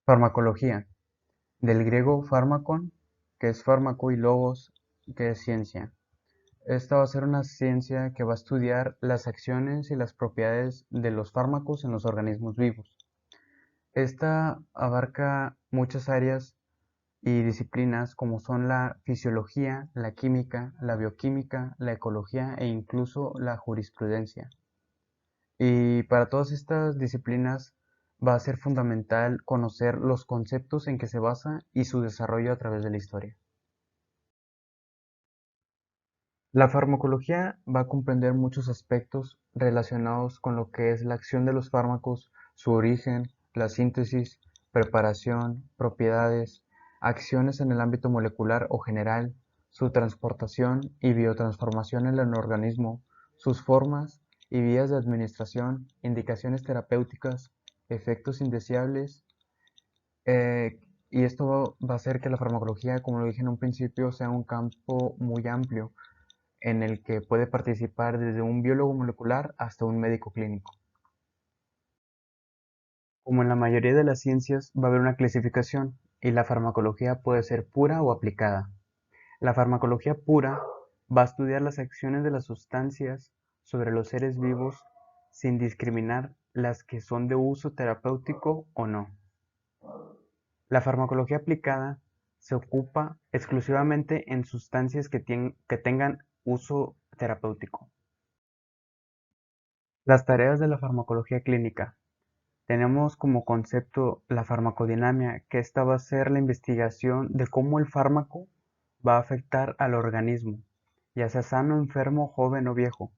Farmacología, del griego fármakon, que es fármaco, y logos, que es ciencia. Esta va a ser una ciencia que va a estudiar las acciones y las propiedades de los fármacos en los organismos vivos. Esta abarca muchas áreas y disciplinas como son la fisiología, la química, la bioquímica, la ecología e incluso la jurisprudencia. Y para todas estas disciplinas va a ser fundamental conocer los conceptos en que se basa y su desarrollo a través de la historia. La farmacología va a comprender muchos aspectos relacionados con lo que es la acción de los fármacos, su origen, la síntesis, preparación, propiedades, acciones en el ámbito molecular o general, su transportación y biotransformación en el organismo, sus formas y vías de administración, indicaciones terapéuticas, efectos indeseables, y esto va a hacer que la farmacología, como lo dije en un principio, sea un campo muy amplio en el que puede participar desde un biólogo molecular hasta un médico clínico. Como en la mayoría de las ciencias, va a haber una clasificación y la farmacología puede ser pura o aplicada. La farmacología pura va a estudiar las acciones de las sustancias sobre los seres vivos sin discriminar las que son de uso terapéutico o no. La farmacología aplicada se ocupa exclusivamente en sustancias que tengan uso terapéutico. Las tareas de la farmacología clínica. Tenemos como concepto la farmacodinámica, que esta va a ser la investigación de cómo el fármaco va a afectar al organismo, ya sea sano, enfermo, joven o viejo.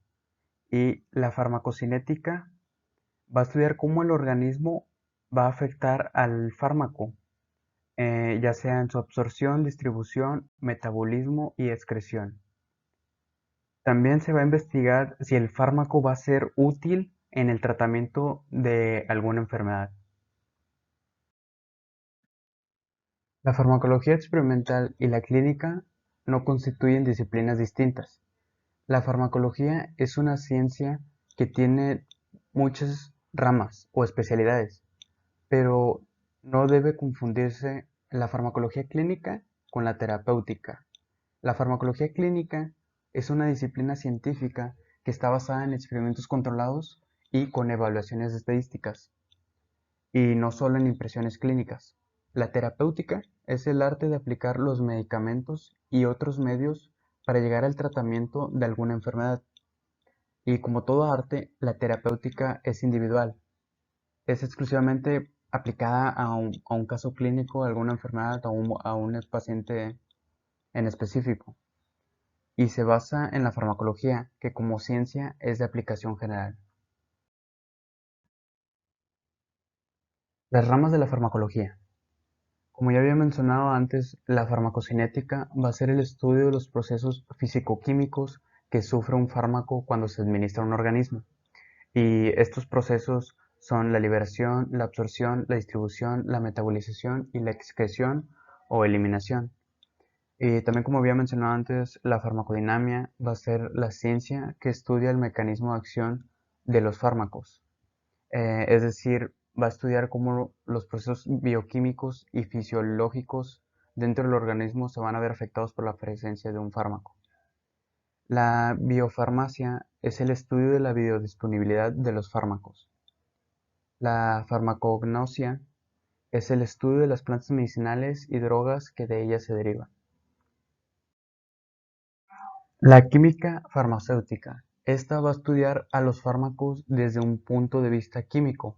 Y la farmacocinética va a estudiar cómo el organismo va a afectar al fármaco, ya sea en su absorción, distribución, metabolismo y excreción. También se va a investigar si el fármaco va a ser útil en el tratamiento de alguna enfermedad. La farmacología experimental y la clínica no constituyen disciplinas distintas. La farmacología es una ciencia que tiene muchas ramas o especialidades, pero no debe confundirse la farmacología clínica con la terapéutica. La farmacología clínica es una disciplina científica que está basada en experimentos controlados y con evaluaciones estadísticas, y no solo en impresiones clínicas. La terapéutica es el arte de aplicar los medicamentos y otros medios para llegar al tratamiento de alguna enfermedad. Y como todo arte, la terapéutica es individual. Es exclusivamente aplicada a un caso clínico, a alguna enfermedad, a un paciente en específico. Y se basa en la farmacología, que como ciencia es de aplicación general. Las ramas de la farmacología. Como ya había mencionado antes, la farmacocinética va a ser el estudio de los procesos físico-químicos que sufre un fármaco cuando se administra a un organismo. Y estos procesos son la liberación, la absorción, la distribución, la metabolización y la excreción o eliminación. Y también, como había mencionado antes, la farmacodinamia va a ser la ciencia que estudia el mecanismo de acción de los fármacos. Es decir, va a estudiar cómo los procesos bioquímicos y fisiológicos dentro del organismo se van a ver afectados por la presencia de un fármaco. La biofarmacia es el estudio de la biodisponibilidad de los fármacos. La farmacognosia es el estudio de las plantas medicinales y drogas que de ellas se derivan. La química farmacéutica. Esta va a estudiar a los fármacos desde un punto de vista químico,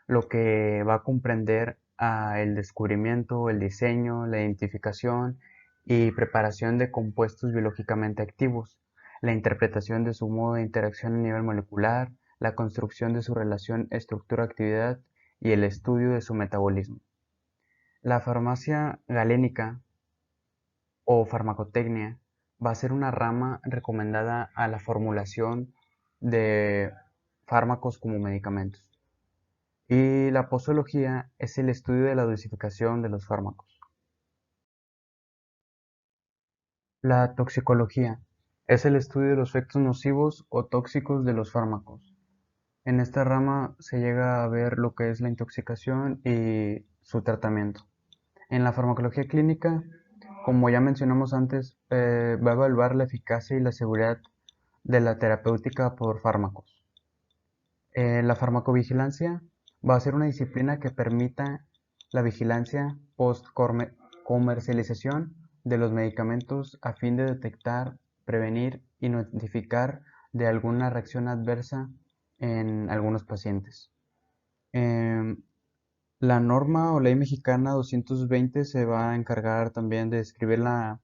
lo que va a comprender el descubrimiento, el diseño, la identificación y preparación de compuestos biológicamente activos, la interpretación de su modo de interacción a nivel molecular, la construcción de su relación estructura-actividad y el estudio de su metabolismo. La farmacia galénica o farmacotecnia va a ser una rama recomendada a la formulación de fármacos como medicamentos. Y la posología es el estudio de la dosificación de los fármacos. La toxicología es el estudio de los efectos nocivos o tóxicos de los fármacos. En esta rama se llega a ver lo que es la intoxicación y su tratamiento. En la farmacología clínica, como ya mencionamos antes, va a evaluar la eficacia y la seguridad de la terapéutica por fármacos. La farmacovigilancia va a ser una disciplina que permita la vigilancia post-comercialización de los medicamentos a fin de detectar, prevenir y notificar de alguna reacción adversa en algunos pacientes. Em, la norma o ley mexicana 220 se va a encargar también de describir la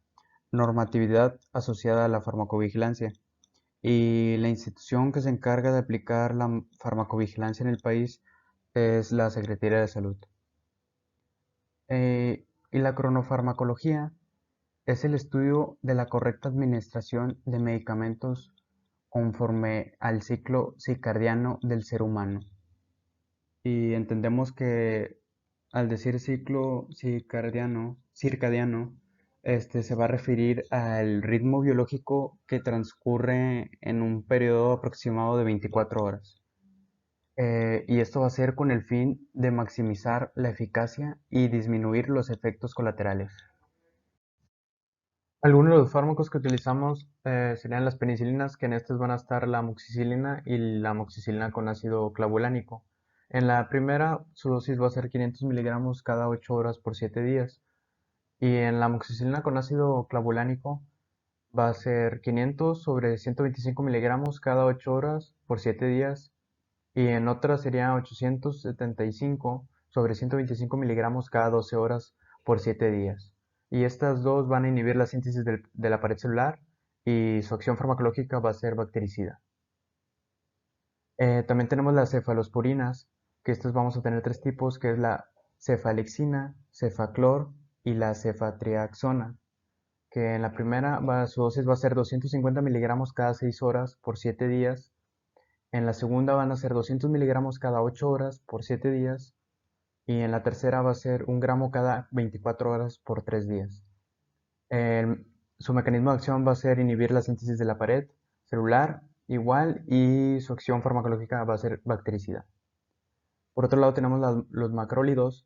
normatividad asociada a la farmacovigilancia y la institución que se encarga de aplicar la farmacovigilancia en el país es la Secretaría de Salud. Y la cronofarmacología es el estudio de la correcta administración de medicamentos conforme al ciclo circadiano del ser humano. Y entendemos que al decir ciclo circadiano, se va a referir al ritmo biológico que transcurre en un periodo aproximado de 24 horas. Y esto va a ser con el fin de maximizar la eficacia y disminuir los efectos colaterales. Algunos de los fármacos que utilizamos serían las penicilinas, que en estas van a estar la amoxicilina y la amoxicilina con ácido clavulánico. En la primera, su dosis va a ser 500 miligramos cada 8 horas por 7 días. Y en la amoxicilina con ácido clavulánico va a ser 500 sobre 125 miligramos cada 8 horas por 7 días. Y en otra sería 875 sobre 125 miligramos cada 12 horas por 7 días. Y estas dos van a inhibir la síntesis de la pared celular y su acción farmacológica va a ser bactericida. También tenemos las cefalosporinas, que estas vamos a tener tres tipos, que es la cefalexina, cefaclor y la cefatriaxona, que en la primera su dosis va a ser 250 miligramos cada 6 horas por 7 días. En la segunda van a ser 200 miligramos cada 8 horas por 7 días. Y en la tercera va a ser 1 gramo cada 24 horas por 3 días. Su mecanismo de acción va a ser inhibir la síntesis de la pared celular igual y su acción farmacológica va a ser bactericida. Por otro lado tenemos los macrólidos,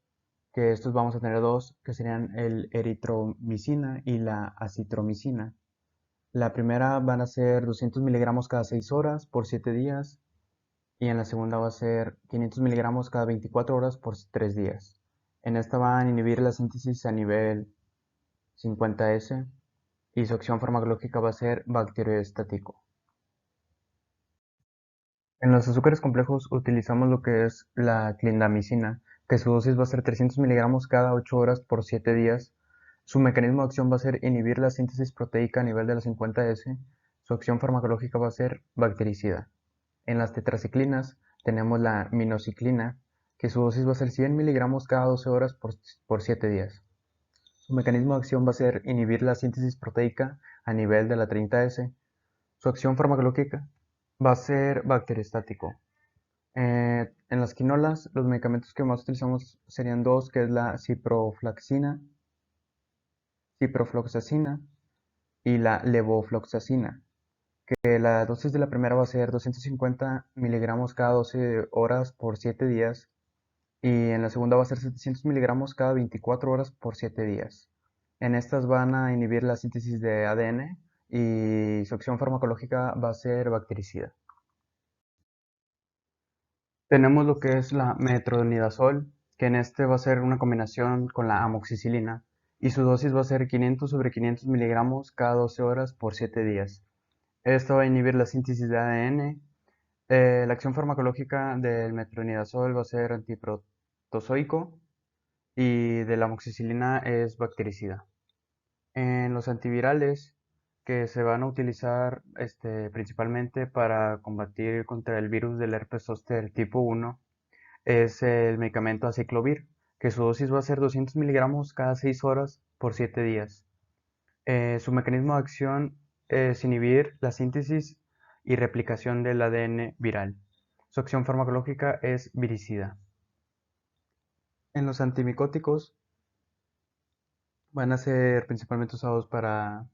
que estos vamos a tener dos, que serían el eritromicina y la acitromicina. La primera van a ser 200 miligramos cada 6 horas por 7 días y en la segunda va a ser 500 miligramos cada 24 horas por 3 días. En esta van a inhibir la síntesis a nivel 50S y su acción farmacológica va a ser bacteriostático. En los azúcares complejos utilizamos lo que es la clindamicina, que su dosis va a ser 300 miligramos cada 8 horas por 7 días. Su mecanismo de acción va a ser inhibir la síntesis proteica a nivel de la 50S. Su acción farmacológica va a ser bactericida. En las tetraciclinas tenemos la minociclina, que su dosis va a ser 100 miligramos cada 12 horas por 7 días. Su mecanismo de acción va a ser inhibir la síntesis proteica a nivel de la 30S. Su acción farmacológica va a ser bacteriostático. En las quinolas, los medicamentos que más utilizamos serían dos, que es la ciprofloxacina y la levofloxacina, que la dosis de la primera va a ser 250 miligramos cada 12 horas por 7 días y en la segunda va a ser 700 miligramos cada 24 horas por 7 días. En estas van a inhibir la síntesis de ADN y su acción farmacológica va a ser bactericida. Tenemos lo que es la metronidazol, que en este va a ser una combinación con la amoxicilina y su dosis va a ser 500 sobre 500 miligramos cada 12 horas por 7 días. Esto va a inhibir la síntesis de ADN. La acción farmacológica del metronidazol va a ser antiprotozoico y de la amoxicilina es bactericida. En los antivirales que se van a utilizar principalmente para combatir contra el virus del herpes zóster tipo 1 es el medicamento aciclovir, que su dosis va a ser 200 miligramos cada 6 horas por 7 días. Su mecanismo de acción es inhibir la síntesis y replicación del ADN viral. Su acción farmacológica es viricida. En los antimicóticos van a ser principalmente usados para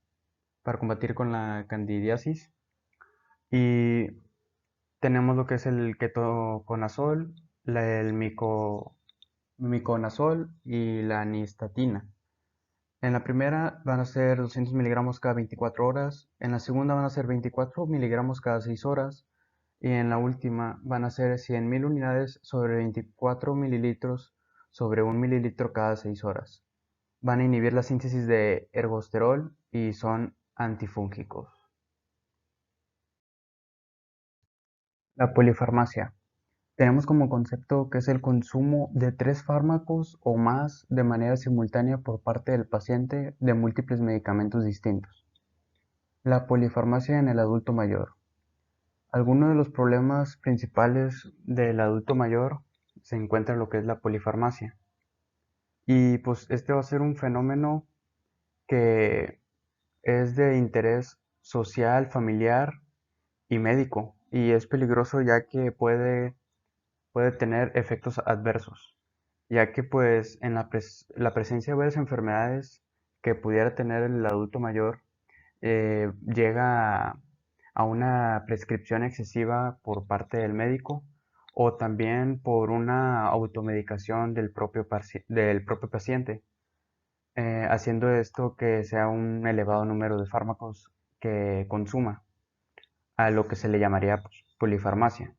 combatir con la candidiasis y tenemos lo que es el ketoconazol, el miconazol y la nistatina. En la primera van a ser 200 miligramos cada 24 horas, en la segunda van a ser 24 miligramos cada 6 horas y en la última van a ser 100.000 unidades sobre 24 mililitros sobre 1 mililitro cada 6 horas. Van a inhibir la síntesis de ergosterol y son antifúngicos. La polifarmacia. Tenemos como concepto que es el consumo de 3 fármacos o más de manera simultánea por parte del paciente de múltiples medicamentos distintos. La polifarmacia en el adulto mayor. Algunos de los problemas principales del adulto mayor se encuentra en lo que es la polifarmacia. Y pues este va a ser un fenómeno que es de interés social, familiar y médico, y es peligroso ya que puede tener efectos adversos, ya que pues en la presencia de varias enfermedades que pudiera tener el adulto mayor llega a una prescripción excesiva por parte del médico o también por una automedicación del propio paciente, haciendo esto que sea un elevado número de fármacos que consuma, a lo que se le llamaría pues, polifarmacia.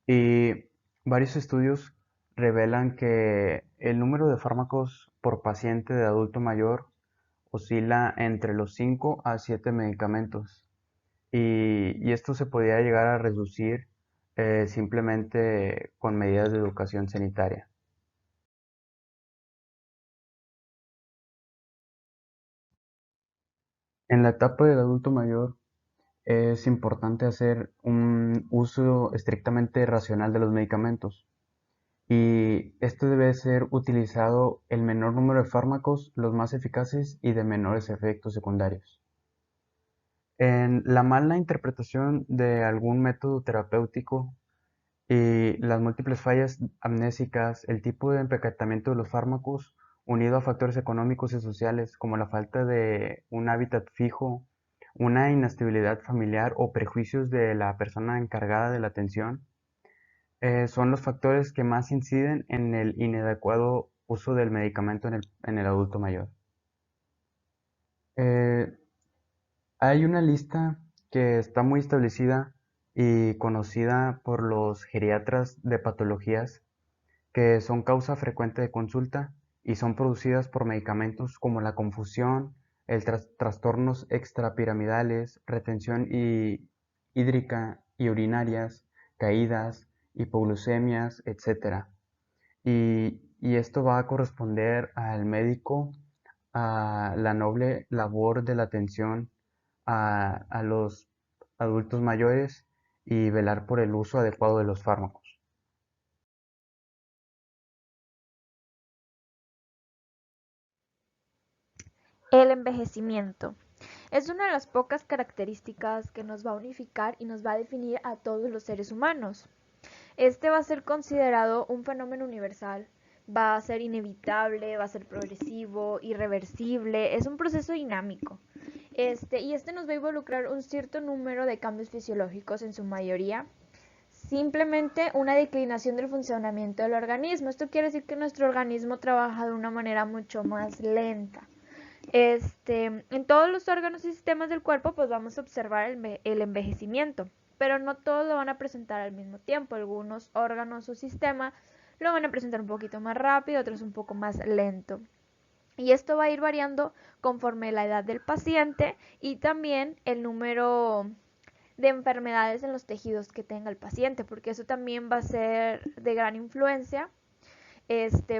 Y varios estudios revelan que el número de fármacos por paciente de adulto mayor oscila entre los 5 a 7 medicamentos. Y esto se podría llegar a reducir simplemente con medidas de educación sanitaria. En la etapa del adulto mayor es importante hacer un uso estrictamente racional de los medicamentos. Y esto debe ser utilizado el menor número de fármacos, los más eficaces y de menores efectos secundarios. En la mala interpretación de algún método terapéutico y las múltiples fallas amnésicas, el tipo de empaquetamiento de los fármacos, unido a factores económicos y sociales como la falta de un hábitat fijo, una inestabilidad familiar o prejuicios de la persona encargada de la atención, son los factores que más inciden en el inadecuado uso del medicamento en el adulto mayor. Eh, Hay una lista que está muy establecida y conocida por los geriatras de patologías que son causa frecuente de consulta y son producidas por medicamentos como la confusión, trastornos extrapiramidales, hídrica y urinarias, caídas, hipoglucemias, etc. Y esto va a corresponder al médico a la noble labor de la atención a los adultos mayores y velar por el uso adecuado de los fármacos. El envejecimiento es una de las pocas características que nos va a unificar y nos va a definir a todos los seres humanos. Este va a ser considerado un fenómeno universal, va a ser inevitable, va a ser progresivo, irreversible, es un proceso dinámico. Y nos va a involucrar un cierto número de cambios fisiológicos, en su mayoría simplemente una declinación del funcionamiento del organismo. Esto quiere decir que nuestro organismo trabaja de una manera mucho más lenta. En todos los órganos y sistemas del cuerpo pues vamos a observar el envejecimiento, pero no todos lo van a presentar al mismo tiempo. Algunos órganos o sistemas lo van a presentar un poquito más rápido, otros un poco más lento. Y esto va a ir variando conforme la edad del paciente y también el número de enfermedades en los tejidos que tenga el paciente, porque eso también va a ser de gran influencia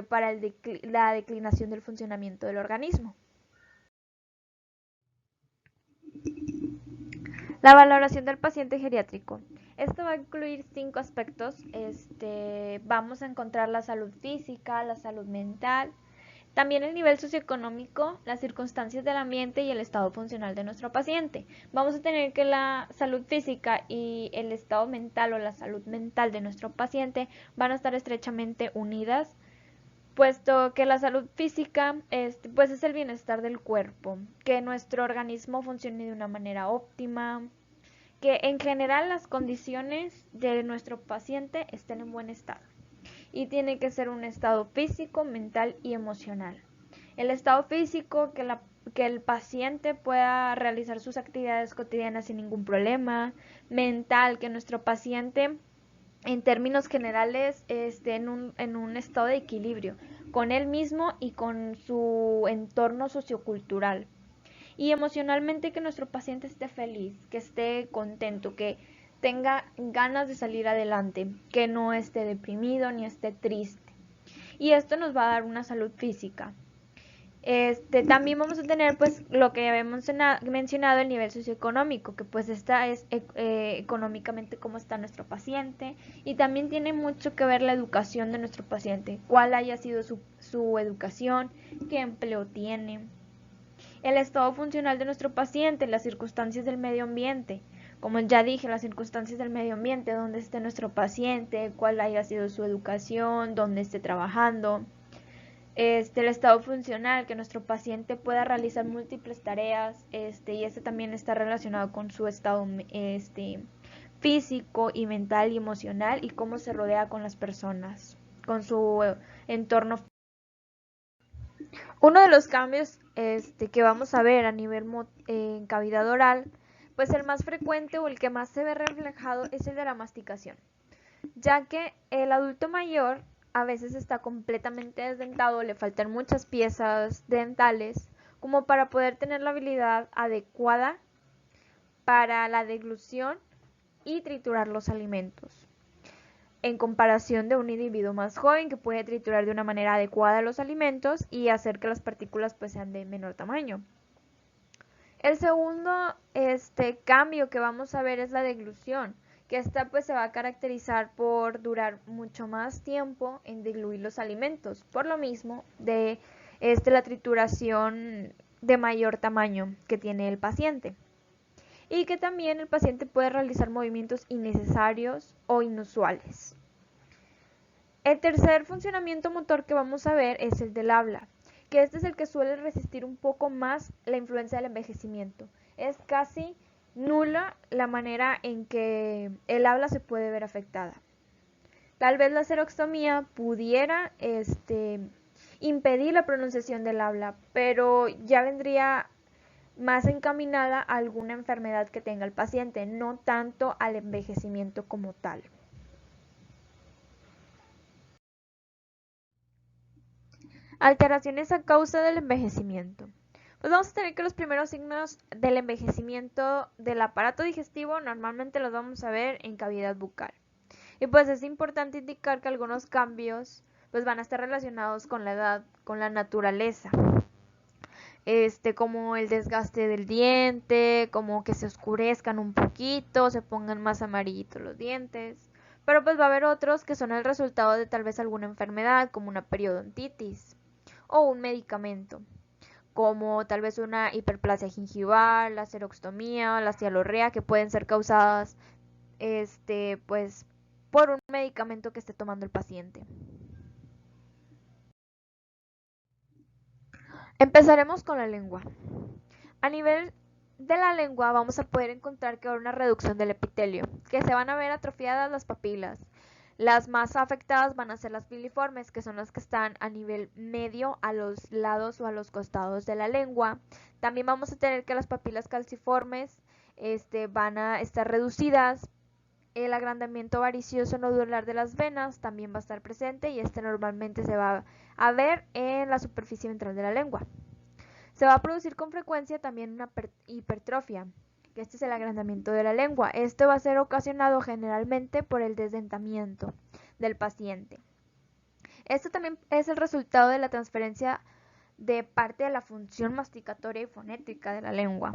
para la declinación del funcionamiento del organismo. La valoración del paciente geriátrico. Esto va a incluir 5 aspectos. Vamos a encontrar la salud física, la salud mental, también el nivel socioeconómico, las circunstancias del ambiente y el estado funcional de nuestro paciente. Vamos a tener que la salud física y el estado mental o la salud mental de nuestro paciente van a estar estrechamente unidas, puesto que la salud física pues es el bienestar del cuerpo, que nuestro organismo funcione de una manera óptima, que en general las condiciones de nuestro paciente estén en buen estado. y tiene que ser un estado físico, mental y emocional. El estado físico, que el paciente pueda realizar sus actividades cotidianas sin ningún problema. Mental, que nuestro paciente en términos generales esté en un estado de equilibrio con él mismo y con su entorno sociocultural. Y emocionalmente, que nuestro paciente esté feliz, que esté contento, que tenga ganas de salir adelante, que no esté deprimido ni esté triste. Y esto nos va a dar una salud física. También vamos a tener pues lo que habíamos mencionado, el nivel socioeconómico, que pues esta es económicamente cómo está nuestro paciente, y también tiene mucho que ver la educación de nuestro paciente, cuál haya sido su educación, qué empleo tiene, el estado funcional de nuestro paciente, las circunstancias del medio ambiente, como ya dije, las circunstancias del medio ambiente, dónde esté nuestro paciente, cuál haya sido su educación, dónde esté trabajando. El estado funcional, que nuestro paciente pueda realizar múltiples tareas, y también está relacionado con su estado físico y mental y emocional, y cómo se rodea con las personas, con su entorno. Uno de los cambios que vamos a ver a nivel en cavidad oral, pues el más frecuente o el que más se ve reflejado es el de la masticación, ya que el adulto mayor a veces está completamente desdentado, le faltan muchas piezas dentales como para poder tener la habilidad adecuada para la deglución y triturar los alimentos, en comparación de un individuo más joven que puede triturar de una manera adecuada los alimentos y hacer que las partículas pues sean de menor tamaño. El segundo cambio que vamos a ver es la deglución, que esta pues se va a caracterizar por durar mucho más tiempo en diluir los alimentos, por lo mismo de la trituración de mayor tamaño que tiene el paciente, y que también el paciente puede realizar movimientos innecesarios o inusuales. El tercer funcionamiento motor que vamos a ver es el del habla, que este es el que suele resistir un poco más la influencia del envejecimiento. Es casi nula la manera en que el habla se puede ver afectada. Tal vez la xerostomía pudiera impedir la pronunciación del habla, pero ya vendría más encaminada a alguna enfermedad que tenga el paciente, no tanto al envejecimiento como tal. Alteraciones a causa del envejecimiento. Pues vamos a tener que los primeros signos del envejecimiento del aparato digestivo normalmente los vamos a ver en cavidad bucal. Y pues es importante indicar que algunos cambios pues van a estar relacionados con la edad, con la naturaleza. Como el desgaste del diente, como que se oscurezcan un poquito, se pongan más amarillitos los dientes. Pero pues va a haber otros que son el resultado de tal vez alguna enfermedad, como una periodontitis o un medicamento, como tal vez una hiperplasia gingival, la xerostomía, la cialorrea, que pueden ser causadas pues por un medicamento que esté tomando el paciente. Empezaremos con la lengua. A nivel de la lengua vamos a poder encontrar que hay una reducción del epitelio, que se van a ver atrofiadas las papilas. Las más afectadas van a ser las filiformes, que son las que están a nivel medio a los lados o a los costados de la lengua. También vamos a tener que las papilas calciformes van a estar reducidas. El agrandamiento varicioso nodular de las venas también va a estar presente, y normalmente se va a ver en la superficie ventral de la lengua. Se va a producir con frecuencia también una hipertrofia, que este es el agrandamiento de la lengua. Esto va a ser ocasionado generalmente por el desdentamiento del paciente. Esto también es el resultado de la transferencia de parte de la función masticatoria y fonética de la lengua.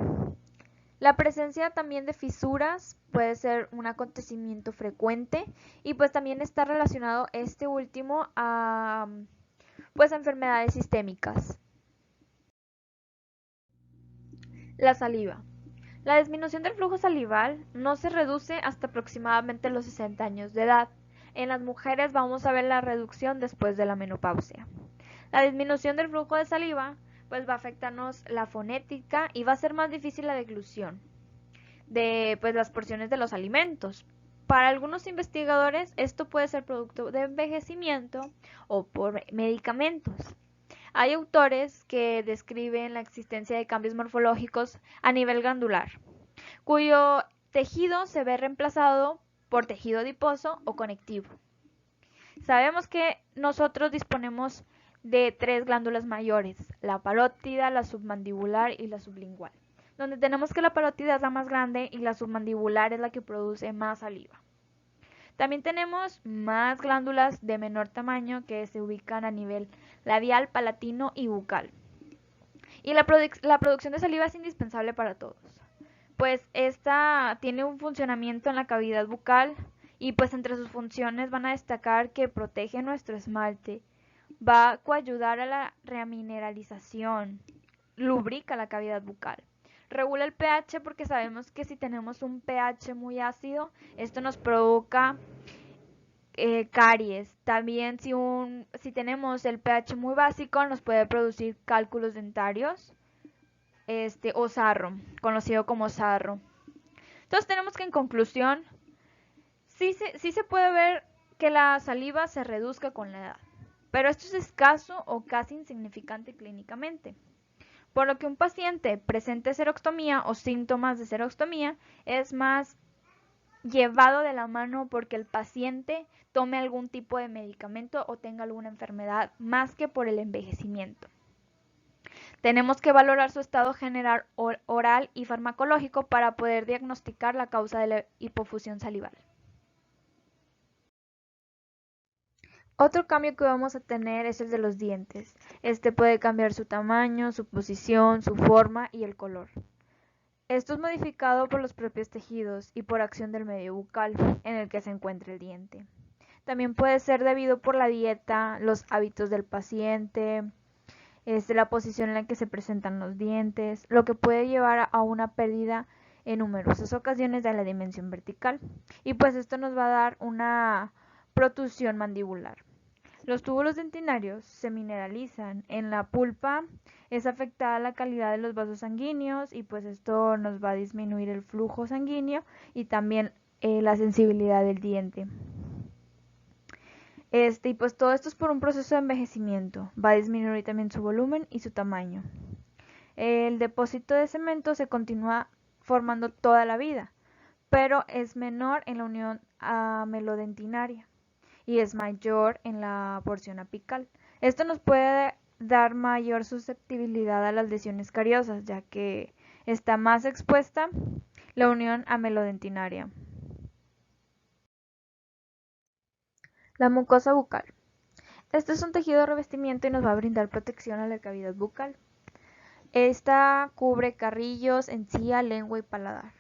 La presencia también de fisuras puede ser un acontecimiento frecuente, y pues también está relacionado este último a pues enfermedades sistémicas. La saliva. La disminución del flujo salival no se reduce hasta aproximadamente los 60 años de edad. En las mujeres vamos a ver la reducción después de la menopausia. La disminución del flujo de saliva pues va a afectarnos la fonética y va a ser más difícil la deglución de pues las porciones de los alimentos. Para algunos investigadores esto puede ser producto de envejecimiento o por medicamentos. Hay autores que describen la existencia de cambios morfológicos a nivel glandular, cuyo tejido se ve reemplazado por tejido adiposo o conectivo. Sabemos que nosotros disponemos de 3 glándulas mayores, la parótida, la submandibular y la sublingual, donde tenemos que la parótida es la más grande y la submandibular es la que produce más saliva. También tenemos más glándulas de menor tamaño que se ubican a nivel labial, palatino y bucal. Y la producción de saliva es indispensable para todos, pues esta tiene un funcionamiento en la cavidad bucal y pues entre sus funciones van a destacar que protege nuestro esmalte, va a coayudar a la remineralización, lubrica la cavidad bucal, regula el pH porque sabemos que si tenemos un pH muy ácido, esto nos provoca caries. También si tenemos el pH muy básico, nos puede producir cálculos dentarios o sarro, conocido como sarro. Entonces tenemos que en conclusión, sí se puede ver que la saliva se reduzca con la edad, pero esto es escaso o casi insignificante clínicamente. Por lo que un paciente presente xerostomía o síntomas de xerostomía es más llevado de la mano porque el paciente tome algún tipo de medicamento o tenga alguna enfermedad más que por el envejecimiento. Tenemos que valorar su estado general oral y farmacológico para poder diagnosticar la causa de la hipofusión salival. Otro cambio que vamos a tener es el de los dientes. Este puede cambiar su tamaño, su posición, su forma y el color. Esto es modificado por los propios tejidos y por acción del medio bucal en el que se encuentra el diente. También puede ser debido por la dieta, los hábitos del paciente, la posición en la que se presentan los dientes, lo que puede llevar a una pérdida en numerosas ocasiones de la dimensión vertical. Y pues esto nos va a dar una protusión mandibular. Los túbulos dentinarios se mineralizan. En la pulpa es afectada la calidad de los vasos sanguíneos y pues esto nos va a disminuir el flujo sanguíneo y también la sensibilidad del diente. Y pues todo esto es por un proceso de envejecimiento. Va a disminuir también su volumen y su tamaño. El depósito de cemento se continúa formando toda la vida, pero es menor en la unión amelodentinaria y es mayor en la porción apical. Esto nos puede dar mayor susceptibilidad a las lesiones cariosas, ya que está más expuesta la unión amelodentinaria. La mucosa bucal. Este es un tejido de revestimiento y nos va a brindar protección a la cavidad bucal. Esta cubre carrillos, encía, lengua y paladar,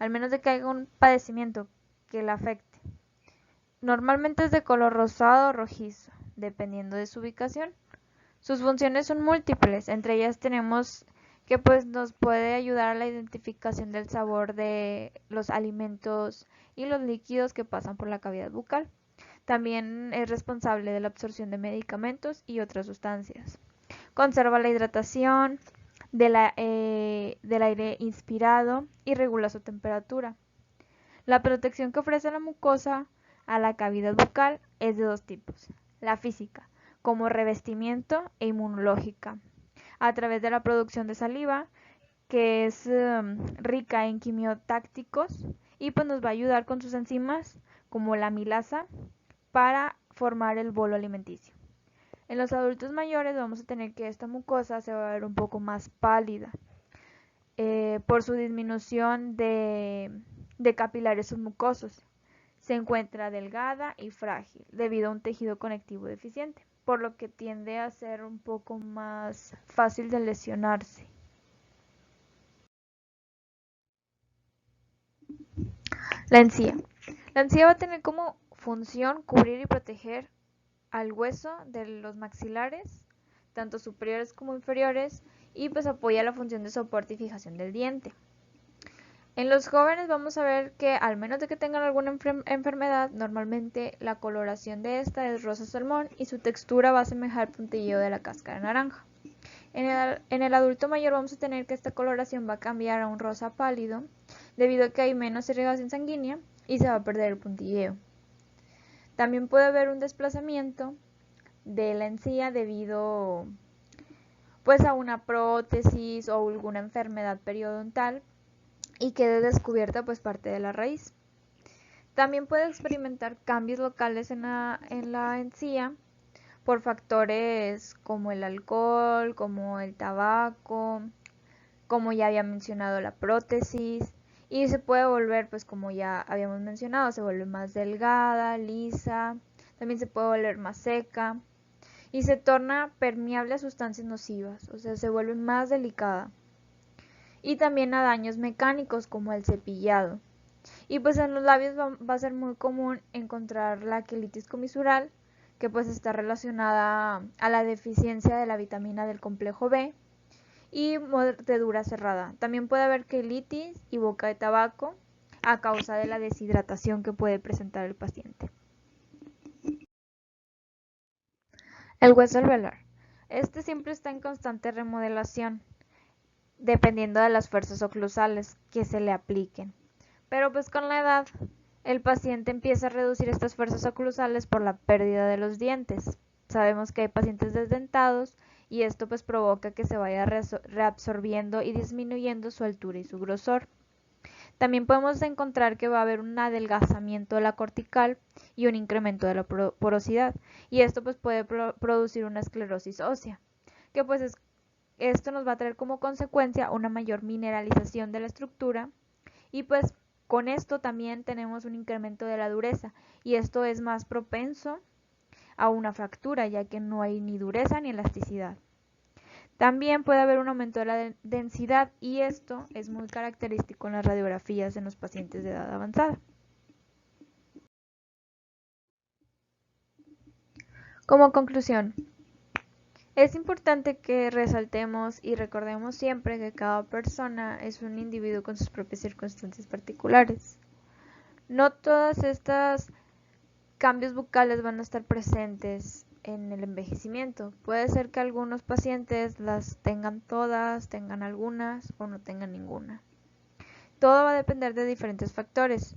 al menos de que haya un padecimiento que la afecte. Normalmente es de color rosado o rojizo, dependiendo de su ubicación. Sus funciones son múltiples, entre ellas tenemos que pues nos puede ayudar a la identificación del sabor de los alimentos y los líquidos que pasan por la cavidad bucal. También es responsable de la absorción de medicamentos y otras sustancias. Conserva la hidratación del aire inspirado y regula su temperatura. La protección que ofrece la mucosa a la cavidad bucal es de dos tipos. La física, como revestimiento, e inmunológica, a través de la producción de saliva, que es rica en quimiotácticos y pues nos va a ayudar con sus enzimas, como la amilasa, para formar el bolo alimenticio. En los adultos mayores vamos a tener que esta mucosa se va a ver un poco más pálida por su disminución de capilares submucosos. Se encuentra delgada y frágil debido a un tejido conectivo deficiente, por lo que tiende a ser un poco más fácil de lesionarse. La encía. La encía va a tener como función cubrir y proteger al hueso de los maxilares, tanto superiores como inferiores, y pues apoya la función de soporte y fijación del diente. En los jóvenes vamos a ver que al menos de que tengan alguna enfermedad, normalmente la coloración de esta es rosa salmón y su textura va a asemejar el puntilleo de la cáscara naranja. En el adulto mayor vamos a tener que esta coloración va a cambiar a un rosa pálido debido a que hay menos irrigación sanguínea y se va a perder el puntilleo. También puede haber un desplazamiento de la encía debido pues a una prótesis o alguna enfermedad periodontal y quede descubierta pues parte de la raíz. También puede experimentar cambios locales en la encía por factores como el alcohol, como el tabaco, como ya había mencionado la prótesis, y se puede volver, pues como ya habíamos mencionado, se vuelve más delgada, lisa, también se puede volver más seca y se torna permeable a sustancias nocivas, o sea, se vuelve más delicada. Y también a daños mecánicos como el cepillado. Y pues en los labios va a ser muy común encontrar la quelitis comisural, que pues está relacionada a la deficiencia de la vitamina del complejo B, y mordedura cerrada. También puede haber quelitis y boca de tabaco a causa de la deshidratación que puede presentar el paciente. El hueso alveolar. Este siempre está en constante remodelación, dependiendo de las fuerzas oclusales que se le apliquen. Pero pues con la edad, el paciente empieza a reducir estas fuerzas oclusales por la pérdida de los dientes. Sabemos que hay pacientes desdentados y esto pues provoca que se vaya reabsorbiendo y disminuyendo su altura y su grosor. También podemos encontrar que va a haber un adelgazamiento de la cortical y un incremento de la porosidad, y esto pues puede producir una esclerosis ósea, que pues esto nos va a traer como consecuencia una mayor mineralización de la estructura, y pues con esto también tenemos un incremento de la dureza, y esto es más propenso a una fractura, ya que no hay ni dureza ni elasticidad. También puede haber un aumento de la densidad, y esto es muy característico en las radiografías en los pacientes de edad avanzada. Como conclusión, es importante que resaltemos y recordemos siempre que cada persona es un individuo con sus propias circunstancias particulares. No todas estas cambios bucales van a estar presentes en el envejecimiento. Puede ser que algunos pacientes las tengan todas, tengan algunas o no tengan ninguna. Todo va a depender de diferentes factores,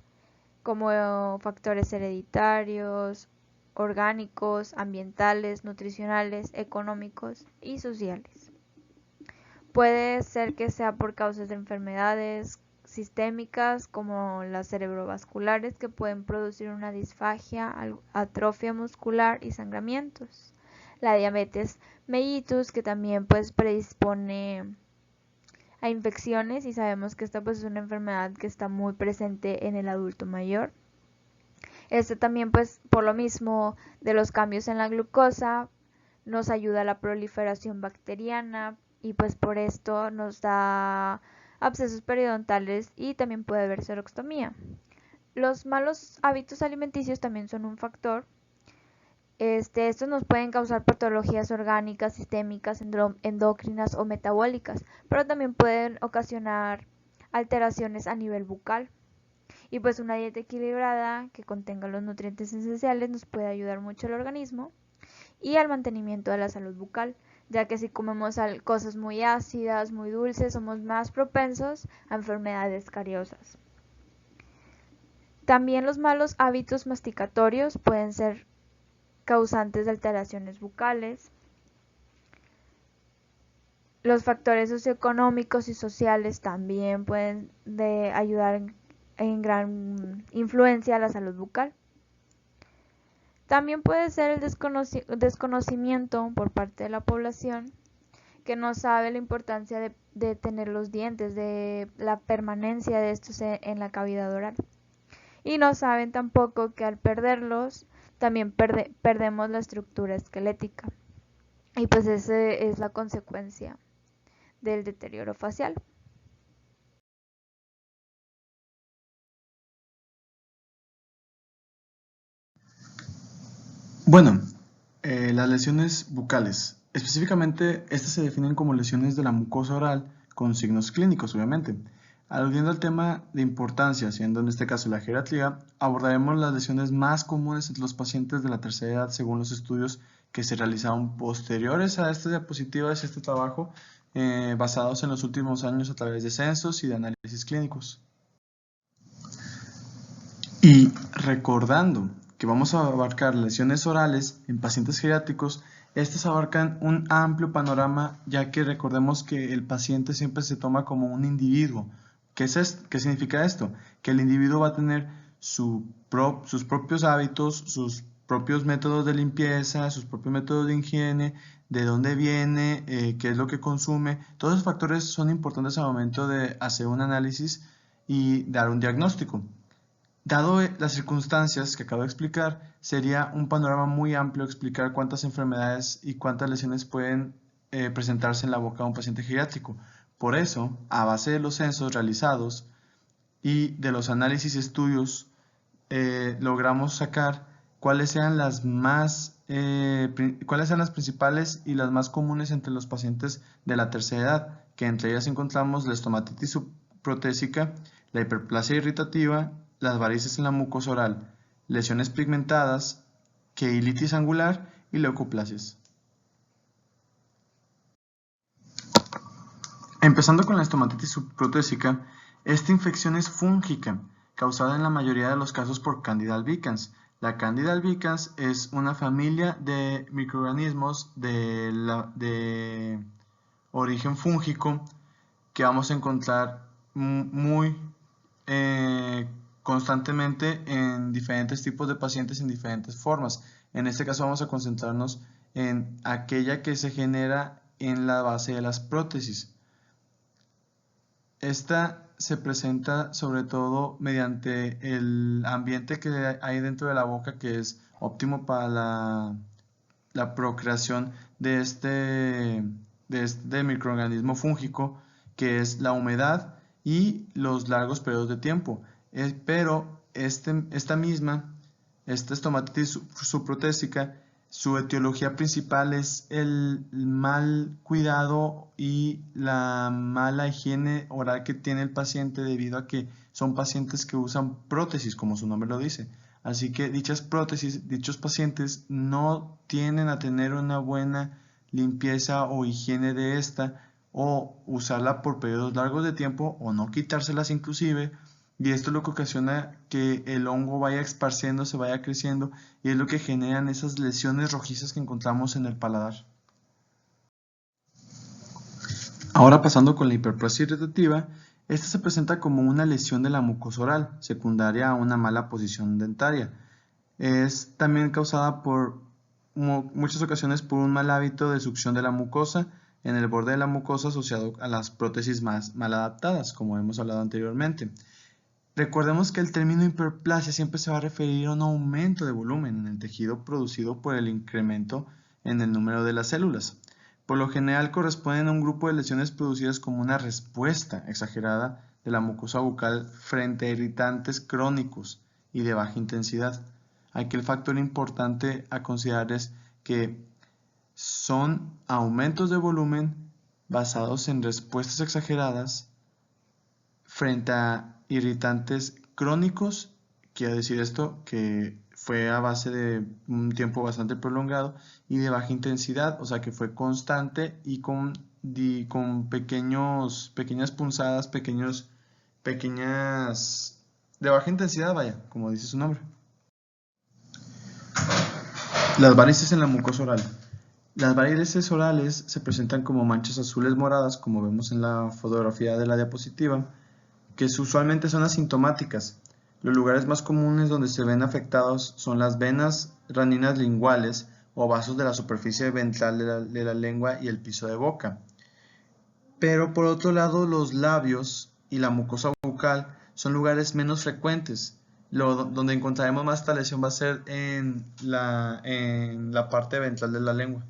como factores hereditarios, orgánicos, ambientales, nutricionales, económicos y sociales. Puede ser que sea por causas de enfermedades sistémicas como las cerebrovasculares, que pueden producir una disfagia, atrofia muscular y sangramientos. La diabetes mellitus, que también pues predispone a infecciones, y sabemos que esta pues es una enfermedad que está muy presente en el adulto mayor. Este también pues por lo mismo de los cambios en la glucosa nos ayuda a la proliferación bacteriana, y pues por esto nos da abscesos periodontales y también puede haber serostomía. Los malos hábitos alimenticios también son un factor. Estos nos pueden causar patologías orgánicas, sistémicas, endocrinas o metabólicas, pero también pueden ocasionar alteraciones a nivel bucal. Y pues una dieta equilibrada que contenga los nutrientes esenciales nos puede ayudar mucho al organismo y al mantenimiento de la salud bucal, ya que si comemos cosas muy ácidas, muy dulces, somos más propensos a enfermedades cariosas. También los malos hábitos masticatorios pueden ser causantes de alteraciones bucales. Los factores socioeconómicos y sociales también pueden ayudar en gran influencia a la salud bucal. También puede ser el desconocimiento por parte de la población, que no sabe la importancia de tener los dientes, de la permanencia de estos en la cavidad oral. Y no saben tampoco que al perderlos también perdemos la estructura esquelética. Y pues esa es la consecuencia del deterioro facial. Bueno, las lesiones bucales. Específicamente, estas se definen como lesiones de la mucosa oral con signos clínicos, obviamente. Aludiendo al tema de importancia, siendo en este caso la geriatría, abordaremos las lesiones más comunes entre los pacientes de la tercera edad según los estudios que se realizaron posteriores a estas diapositivas y este trabajo, basados en los últimos años a través de censos y de análisis clínicos. Y recordando que vamos a abarcar lesiones orales en pacientes geriátricos, estas abarcan un amplio panorama, ya que recordemos que el paciente siempre se toma como un individuo. ¿Qué significa esto? Que el individuo va a tener sus propios hábitos, sus propios métodos de limpieza, sus propios métodos de higiene, de dónde viene, qué es lo que consume. Todos esos factores son importantes al momento de hacer un análisis y dar un diagnóstico. Dado las circunstancias que acabo de explicar, sería un panorama muy amplio explicar cuántas enfermedades y cuántas lesiones pueden presentarse en la boca de un paciente geriátrico. Por eso, a base de los censos realizados y de los análisis y estudios, logramos sacar cuáles sean las principales y las más comunes entre los pacientes de la tercera edad, que entre ellas encontramos la estomatitis subprotésica, la hiperplasia irritativa, las varices en la mucosa oral, lesiones pigmentadas, queilitis angular y leucoplasias. Empezando con la estomatitis subprotésica, esta infección es fúngica, causada en la mayoría de los casos por Candida albicans. La Candida albicans es una familia de microorganismos de origen fúngico que vamos a encontrar muy constantemente en diferentes tipos de pacientes en diferentes formas. En este caso vamos a concentrarnos en aquella que se genera en la base de las prótesis. Esta se presenta sobre todo mediante el ambiente que hay dentro de la boca, que es óptimo para la procreación de este microorganismo fúngico, que es la humedad y los largos periodos de tiempo. Pero esta estomatitis subprotésica, su etiología principal es el mal cuidado y la mala higiene oral que tiene el paciente, debido a que son pacientes que usan prótesis, como su nombre lo dice. Así que dichos pacientes no tienden a tener una buena limpieza o higiene de esta, o usarla por periodos largos de tiempo, o no quitárselas inclusive, y esto es lo que ocasiona que el hongo vaya esparciéndose, vaya creciendo, y es lo que generan esas lesiones rojizas que encontramos en el paladar. Ahora pasando con la hiperplasia irritativa, esta se presenta como una lesión de la mucosa oral, secundaria a una mala posición dentaria. Es también causada por muchas ocasiones por un mal hábito de succión de la mucosa en el borde de la mucosa, asociado a las prótesis más mal adaptadas, como hemos hablado anteriormente. Recordemos que el término hiperplasia siempre se va a referir a un aumento de volumen en el tejido producido por el incremento en el número de las células. Por lo general corresponden a un grupo de lesiones producidas como una respuesta exagerada de la mucosa bucal frente a irritantes crónicos y de baja intensidad. Aquí el factor importante a considerar es que son aumentos de volumen basados en respuestas exageradas frente a irritantes crónicos. Quiere decir esto que fue a base de un tiempo bastante prolongado y de baja intensidad, o sea que fue constante y con pequeñas punzadas, pequeñas de baja intensidad, vaya, como dice su nombre. Las varices en la mucosa oral. Las varices orales se presentan como manchas azules moradas, como vemos en la fotografía de la diapositiva, que usualmente son asintomáticas. Los lugares más comunes donde se ven afectados son las venas raninas linguales o vasos de la superficie ventral de la lengua y el piso de boca. Pero por otro lado, los labios y la mucosa bucal son lugares menos frecuentes. Donde encontraremos más esta lesión va a ser en la parte ventral de la lengua.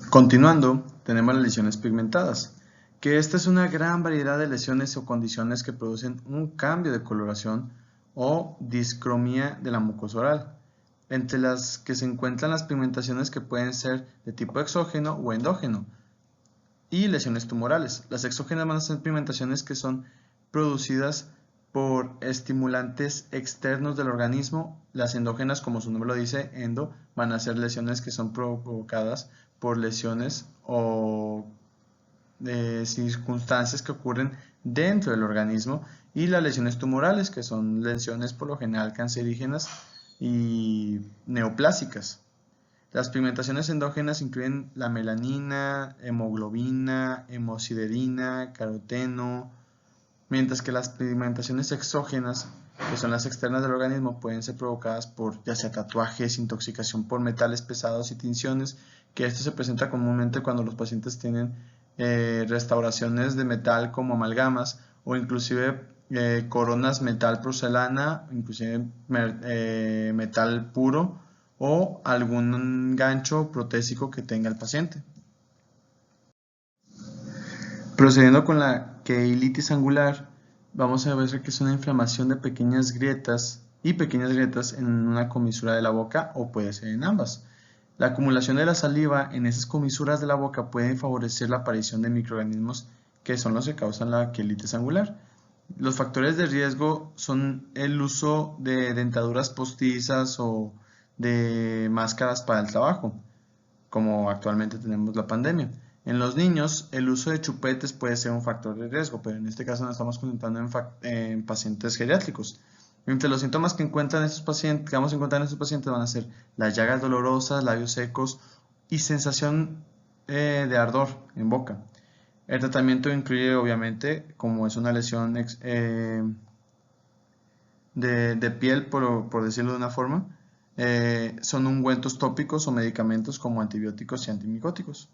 Continuando, tenemos las lesiones pigmentadas, que esta es una gran variedad de lesiones o condiciones que producen un cambio de coloración o discromía de la mucosa oral, entre las que se encuentran las pigmentaciones que pueden ser de tipo exógeno o endógeno, y lesiones tumorales. Las exógenas van a ser pigmentaciones que son producidas por estimulantes externos del organismo. Las endógenas, como su nombre lo dice, endo, van a ser lesiones que son provocadas por lesiones o circunstancias que ocurren dentro del organismo, y las lesiones tumorales, que son lesiones por lo general cancerígenas y neoplásicas. Las pigmentaciones endógenas incluyen la melanina, hemoglobina, hemosiderina, caroteno, mientras que las pigmentaciones exógenas, que son las externas del organismo, pueden ser provocadas por ya sea tatuajes, intoxicación por metales pesados y tinciones, que esto se presenta comúnmente cuando los pacientes tienen restauraciones de metal como amalgamas o inclusive coronas metal porcelana, inclusive metal puro o algún gancho protésico que tenga el paciente. Procediendo con la queilitis angular, vamos a ver que es una inflamación de pequeñas grietas en una comisura de la boca o puede ser en ambas. La acumulación de la saliva en esas comisuras de la boca puede favorecer la aparición de microorganismos que son los que causan la queilitis angular. Los factores de riesgo son el uso de dentaduras postizas o de máscaras para el trabajo, como actualmente tenemos la pandemia. En los niños, el uso de chupetes puede ser un factor de riesgo, pero en este caso nos estamos concentrando en pacientes geriátricos. Entre los síntomas que vamos a encontrar en estos pacientes van a ser las llagas dolorosas, labios secos y sensación de ardor en boca. El tratamiento incluye, obviamente, como es una lesión de piel, por decirlo de una forma, son ungüentos tópicos o medicamentos como antibióticos y antimicóticos.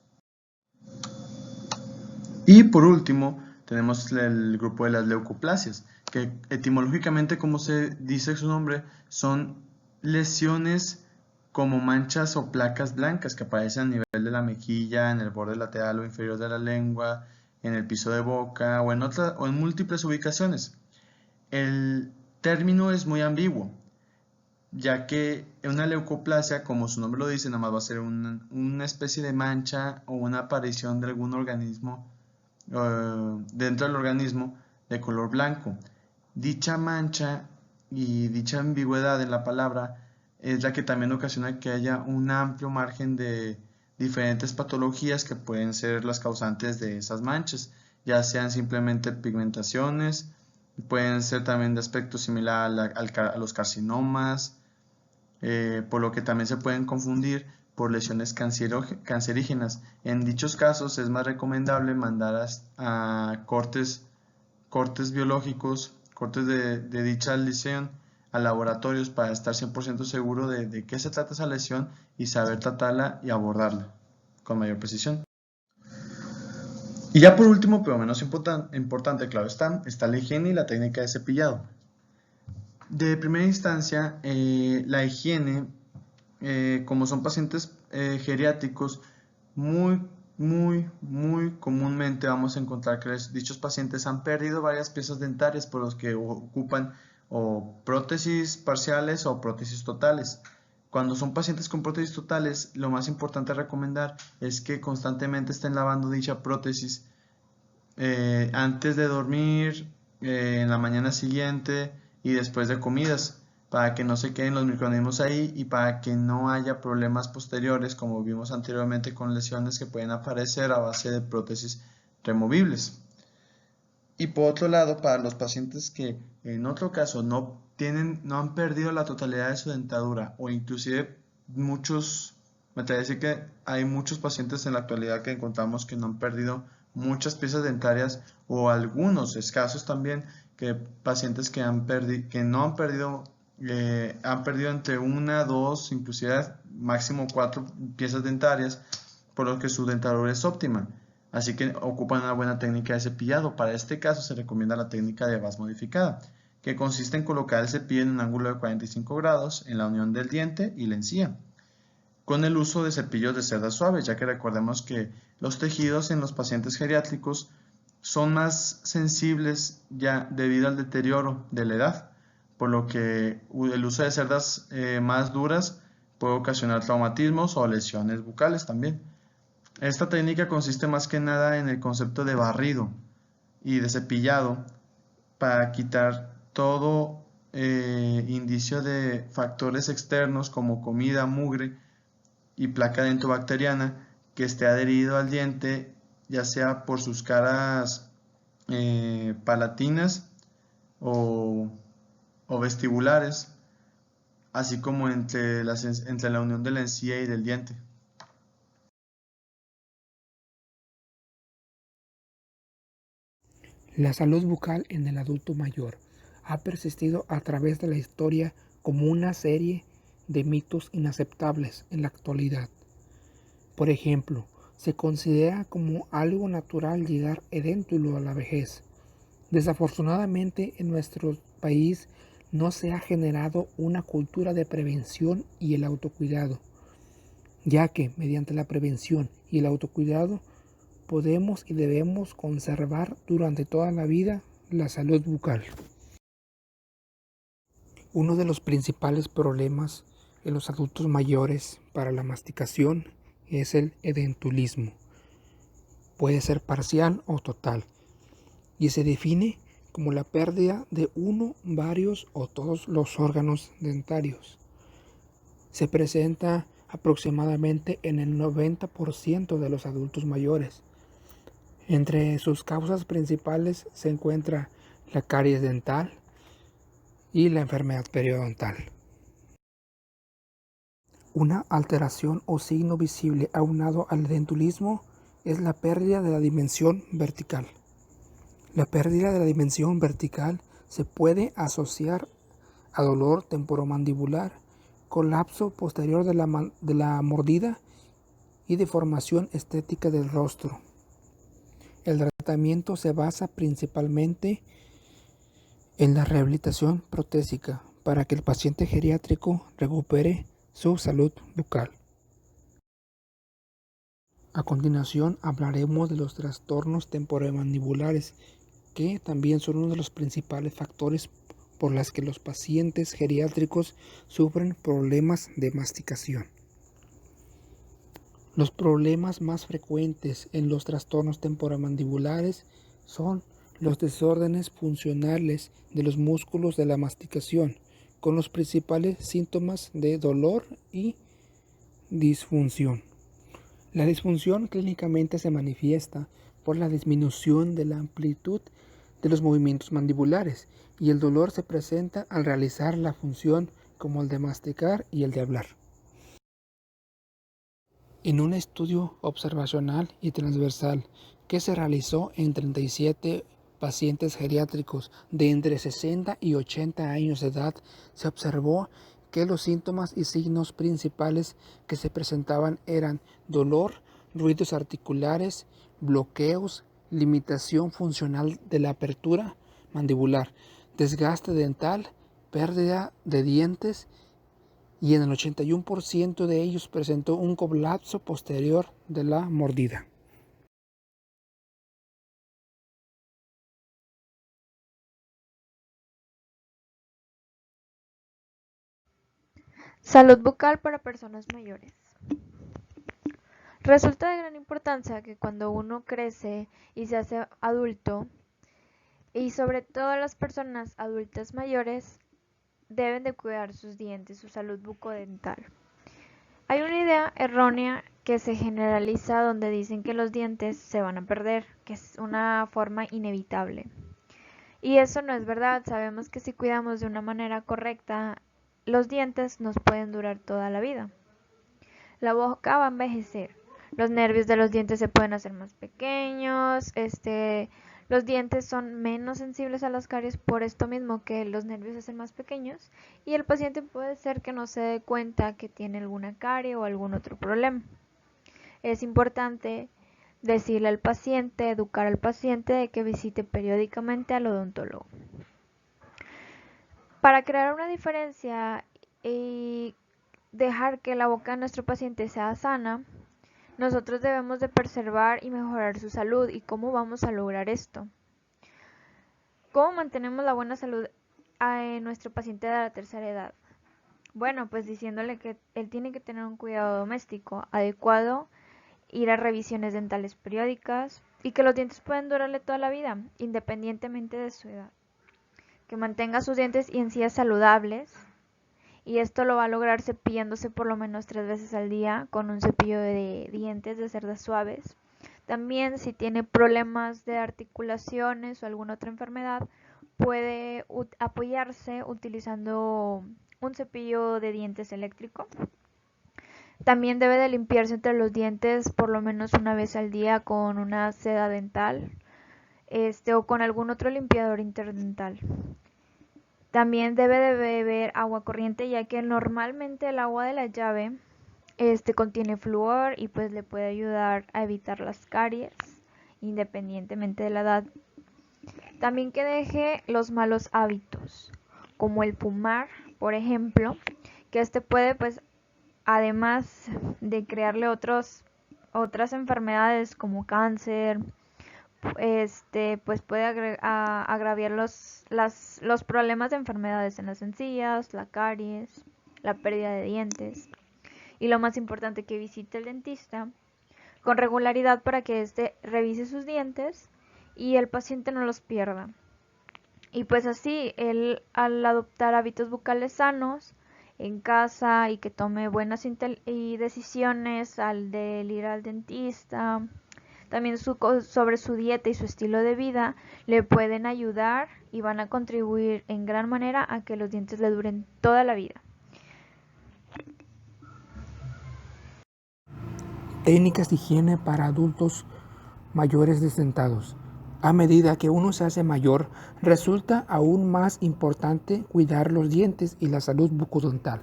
Y por último, tenemos el grupo de las leucoplasias, que etimológicamente, como se dice su nombre, son lesiones como manchas o placas blancas que aparecen a nivel de la mejilla, en el borde lateral o inferior de la lengua, en el piso de boca o en múltiples ubicaciones. El término es muy ambiguo, ya que una leucoplasia, como su nombre lo dice, nada más va a ser una especie de mancha o una aparición de algún organismo dentro del organismo de color blanco. Dicha mancha y dicha ambigüedad en la palabra es la que también ocasiona que haya un amplio margen de diferentes patologías que pueden ser las causantes de esas manchas, ya sean simplemente pigmentaciones, pueden ser también de aspecto similar a los carcinomas, por lo que también se pueden confundir por lesiones cancerígenas. En dichos casos es más recomendable mandar a cortes biológicos, cortes de dicha lesión a laboratorios para estar 100% seguro de qué se trata esa lesión y saber tratarla y abordarla con mayor precisión. Y ya por último, pero menos importante, claro está la higiene y la técnica de cepillado. De primera instancia, la higiene, como son pacientes geriátricos, muy comúnmente vamos a encontrar que dichos pacientes han perdido varias piezas dentarias por los que ocupan o prótesis parciales o prótesis totales. Cuando son pacientes con prótesis totales, lo más importante a recomendar es que constantemente estén lavando dicha prótesis antes de dormir, en la mañana siguiente y después de comidas, para que no se queden los microorganismos ahí y para que no haya problemas posteriores, como vimos anteriormente con lesiones que pueden aparecer a base de prótesis removibles. Y por otro lado, para los pacientes que en otro caso no han perdido la totalidad de su dentadura o inclusive me atrevo a decir que hay muchos pacientes en la actualidad que encontramos que no han perdido muchas piezas dentarias o algunos escasos también que pacientes que no han perdido entre una, dos, inclusive máximo 4 piezas dentarias, por lo que su dentadura es óptima. Así que ocupan una buena técnica de cepillado. Para este caso se recomienda la técnica de Bast modificada, que consiste en colocar el cepillo en un ángulo de 45 grados en la unión del diente y la encía, con el uso de cepillos de cerdas suaves, ya que recordemos que los tejidos en los pacientes geriátricos son más sensibles ya debido al deterioro de la edad, por lo que el uso de cerdas más duras puede ocasionar traumatismos o lesiones bucales también. Esta técnica consiste más que nada en el concepto de barrido y de cepillado para quitar todo indicio de factores externos como comida, mugre y placa dentobacteriana que esté adherido al diente, ya sea por sus caras palatinas o, o vestibulares, así como entre la unión de la encía y del diente. La salud bucal en el adulto mayor ha persistido a través de la historia como una serie de mitos inaceptables en la actualidad. Por ejemplo, se considera como algo natural llegar edéntulo a la vejez. Desafortunadamente, en nuestro país no se ha generado una cultura de prevención y el autocuidado, ya que mediante la prevención y el autocuidado podemos y debemos conservar durante toda la vida la salud bucal. Uno de los principales problemas en los adultos mayores para la masticación es el edentulismo. Puede ser parcial o total y se define como la pérdida de uno, varios o todos los órganos dentarios. Se presenta aproximadamente en el 90% de los adultos mayores. Entre sus causas principales se encuentra la caries dental y la enfermedad periodontal. Una alteración o signo visible aunado al edentulismo es la pérdida de la dimensión vertical. La pérdida de la dimensión vertical se puede asociar a dolor temporomandibular, colapso posterior de la mordida y deformación estética del rostro. El tratamiento se basa principalmente en la rehabilitación protésica para que el paciente geriátrico recupere su salud bucal. A continuación hablaremos de los trastornos temporomandibulares, que también son uno de los principales factores por los que los pacientes geriátricos sufren problemas de masticación. Los problemas más frecuentes en los trastornos temporomandibulares son los desórdenes funcionales de los músculos de la masticación, con los principales síntomas de dolor y disfunción. La disfunción clínicamente se manifiesta por la disminución de la amplitud de los movimientos mandibulares y el dolor se presenta al realizar la función como el de masticar y el de hablar. En un estudio observacional y transversal que se realizó en 37 pacientes geriátricos de entre 60 y 80 años de edad, se observó que los síntomas y signos principales que se presentaban eran dolor, ruidos articulares, bloqueos, limitación funcional de la apertura mandibular, desgaste dental, pérdida de dientes, y en el 81% de ellos presentó un colapso posterior de la mordida. Salud bucal para personas mayores. Resulta de gran importancia que cuando uno crece y se hace adulto, y sobre todo las personas adultas mayores, deben de cuidar sus dientes, su salud bucodental. Hay una idea errónea que se generaliza donde dicen que los dientes se van a perder, que es una forma inevitable. Y eso no es verdad. Sabemos que si cuidamos de una manera correcta, los dientes nos pueden durar toda la vida. La boca va a envejecer. Los nervios de los dientes se pueden hacer más pequeños. Los dientes son menos sensibles a las caries por esto mismo, que los nervios se hacen más pequeños y el paciente puede ser que no se dé cuenta que tiene alguna carie o algún otro problema. Es importante decirle al paciente, educar al paciente de que visite periódicamente al odontólogo. Para crear una diferencia y dejar que la boca de nuestro paciente sea sana, nosotros debemos de preservar y mejorar su salud. ¿Y cómo vamos a lograr esto? ¿Cómo mantenemos la buena salud en nuestro paciente de la tercera edad? Bueno, pues diciéndole que él tiene que tener un cuidado doméstico adecuado, ir a revisiones dentales periódicas y que los dientes pueden durarle toda la vida, independientemente de su edad. Que mantenga sus dientes y encías saludables, y esto lo va a lograr cepillándose por lo menos 3 veces al día con un cepillo de dientes de cerdas suaves. También si tiene problemas de articulaciones o alguna otra enfermedad, puede apoyarse utilizando un cepillo de dientes eléctrico. También debe de limpiarse entre los dientes por lo menos una vez al día con una seda dental, o con algún otro limpiador interdental. También debe de beber agua corriente, ya que normalmente el agua de la llave contiene flúor y pues le puede ayudar a evitar las caries independientemente de la edad. También que deje los malos hábitos, como el fumar, por ejemplo, que puede pues además de crearle otras enfermedades como cáncer, pues puede agraviar los problemas de enfermedades en las encías, la caries, la pérdida de dientes. Y lo más importante, que visite el dentista con regularidad para que revise sus dientes y el paciente no los pierda. Y pues así, él al adoptar hábitos bucales sanos en casa y que tome buenas decisiones al ir al dentista, también sobre su dieta y su estilo de vida, le pueden ayudar y van a contribuir en gran manera a que los dientes le duren toda la vida. Técnicas de higiene para adultos mayores desdentados. A medida que uno se hace mayor, resulta aún más importante cuidar los dientes y la salud bucodontal.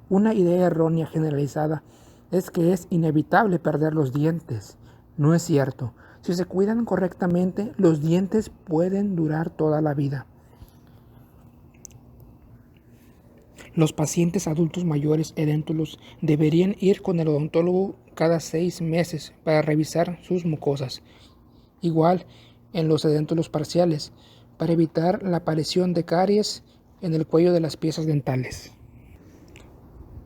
Una idea errónea generalizada es que es inevitable perder los dientes. No es cierto. Si se cuidan correctamente, los dientes pueden durar toda la vida. Los pacientes adultos mayores edéntulos deberían ir con el odontólogo cada 6 meses para revisar sus mucosas. Igual en los edéntulos parciales, para evitar la aparición de caries en el cuello de las piezas dentales.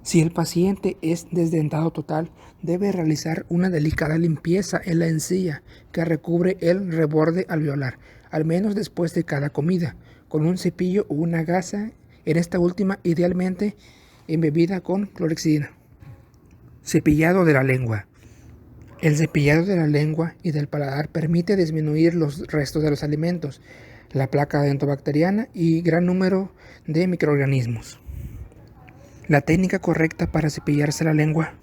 Si el paciente es desdentado total, debe realizar una delicada limpieza en la encía que recubre el reborde alveolar, al menos después de cada comida, con un cepillo o una gasa, en esta última idealmente embebida con clorhexidina. Cepillado de la lengua. El cepillado de la lengua y del paladar permite disminuir los restos de los alimentos, la placa dentobacteriana y gran número de microorganismos. La técnica correcta para cepillarse la lengua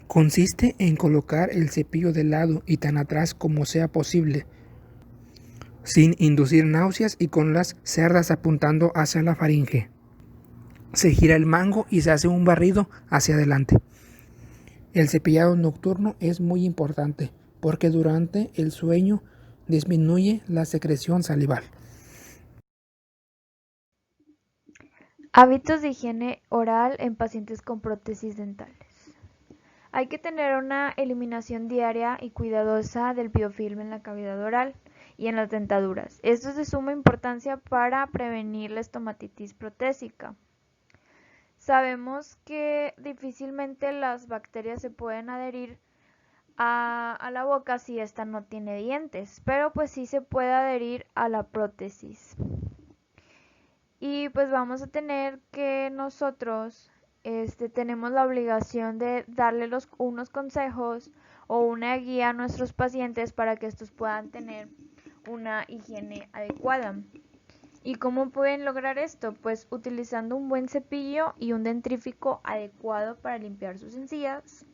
consiste en colocar el cepillo de lado y tan atrás como sea posible, sin inducir náuseas y con las cerdas apuntando hacia la faringe. Se gira el mango y se hace un barrido hacia adelante. El cepillado nocturno es muy importante porque durante el sueño disminuye la secreción salival. Hábitos de higiene oral en pacientes con prótesis dentales. Hay que tener una eliminación diaria y cuidadosa del biofilm en la cavidad oral y en las dentaduras. Esto es de suma importancia para prevenir la estomatitis protésica. Sabemos que difícilmente las bacterias se pueden adherir a la boca si esta no tiene dientes, pero pues sí se puede adherir a la prótesis. Y pues vamos a tener que nosotros tenemos la obligación de darle unos consejos o una guía a nuestros pacientes para que estos puedan tener una higiene adecuada. ¿Y cómo pueden lograr esto? Pues utilizando un buen cepillo y un dentrífico adecuado para limpiar sus encías,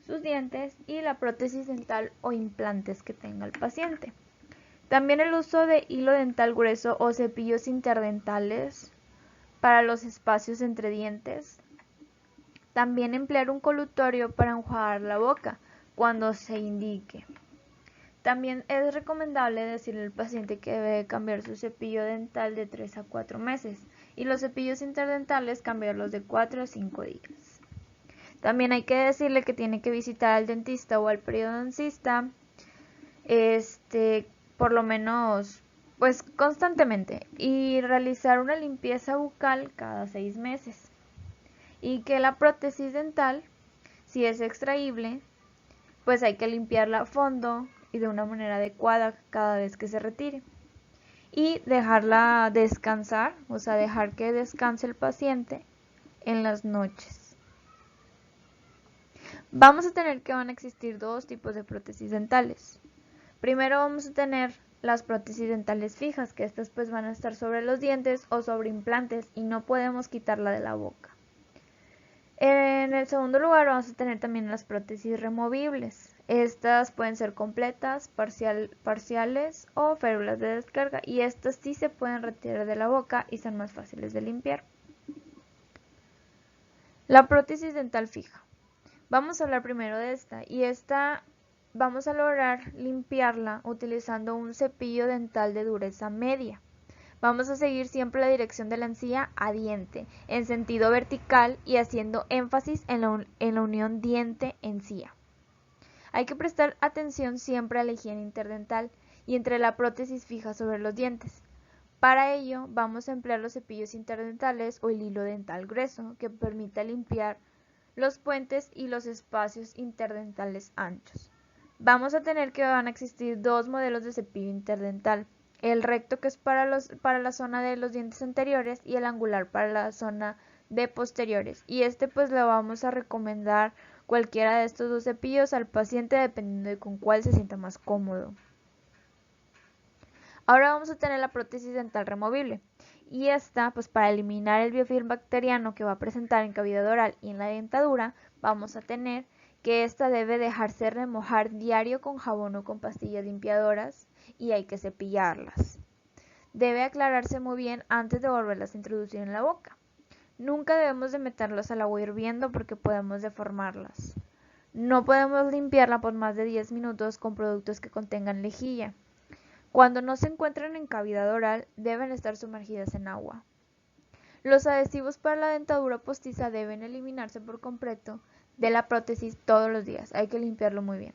sus dientes y la prótesis dental o implantes que tenga el paciente. También el uso de hilo dental grueso o cepillos interdentales para los espacios entre dientes. También emplear un colutorio para enjuagar la boca cuando se indique. También es recomendable decirle al paciente que debe cambiar su cepillo dental de 3 a 4 meses y los cepillos interdentales cambiarlos de 4 a 5 días. También hay que decirle que tiene que visitar al dentista o al periodoncista por lo menos pues constantemente y realizar una limpieza bucal cada 6 meses. Y que la prótesis dental, si es extraíble, pues hay que limpiarla a fondo y de una manera adecuada cada vez que se retire. Y dejarla descansar, o sea, dejar que descanse el paciente en las noches. Vamos a tener que van a existir dos tipos de prótesis dentales. Primero vamos a tener las prótesis dentales fijas, que estas pues van a estar sobre los dientes o sobre implantes y no podemos quitarla de la boca. En el segundo lugar vamos a tener también las prótesis removibles. Estas pueden ser completas, parciales o férulas de descarga, y estas sí se pueden retirar de la boca y son más fáciles de limpiar. La prótesis dental fija. Vamos a hablar primero de esta, y esta vamos a lograr limpiarla utilizando un cepillo dental de dureza media. Vamos a seguir siempre la dirección de la encía a diente, en sentido vertical y haciendo énfasis en la unión diente-encía. Hay que prestar atención siempre a la higiene interdental y entre la prótesis fija sobre los dientes. Para ello, vamos a emplear los cepillos interdentales o el hilo dental grueso, que permita limpiar los puentes y los espacios interdentales anchos. Vamos a tener que van a existir dos modelos de cepillo interdental. El recto, que es para la zona de los dientes anteriores, y el angular para la zona de posteriores. Y pues le vamos a recomendar cualquiera de estos dos cepillos al paciente dependiendo de con cuál se sienta más cómodo. Ahora vamos a tener la prótesis dental removible. Y esta, pues para eliminar el biofilm bacteriano que va a presentar en cavidad oral y en la dentadura, vamos a tener que esta debe dejarse remojar diario con jabón o con pastillas limpiadoras y hay que cepillarlas. Debe aclararse muy bien antes de volverlas a introducir en la boca. Nunca debemos de meterlas al agua hirviendo porque podemos deformarlas. No podemos limpiarla por más de 10 minutos con productos que contengan lejía. Cuando no se encuentran en cavidad oral, deben estar sumergidas en agua. Los adhesivos para la dentadura postiza deben eliminarse por completo de la prótesis todos los días. Hay que limpiarlo muy bien.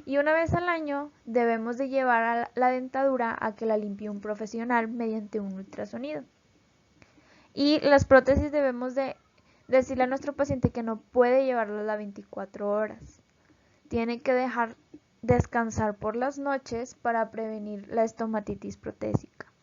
Y una vez al año debemos de llevar a la dentadura a que la limpie un profesional mediante un ultrasonido. Y las prótesis debemos de decirle a nuestro paciente que no puede llevarlas las 24 horas. Tiene que dejar descansar por las noches para prevenir la estomatitis protésica.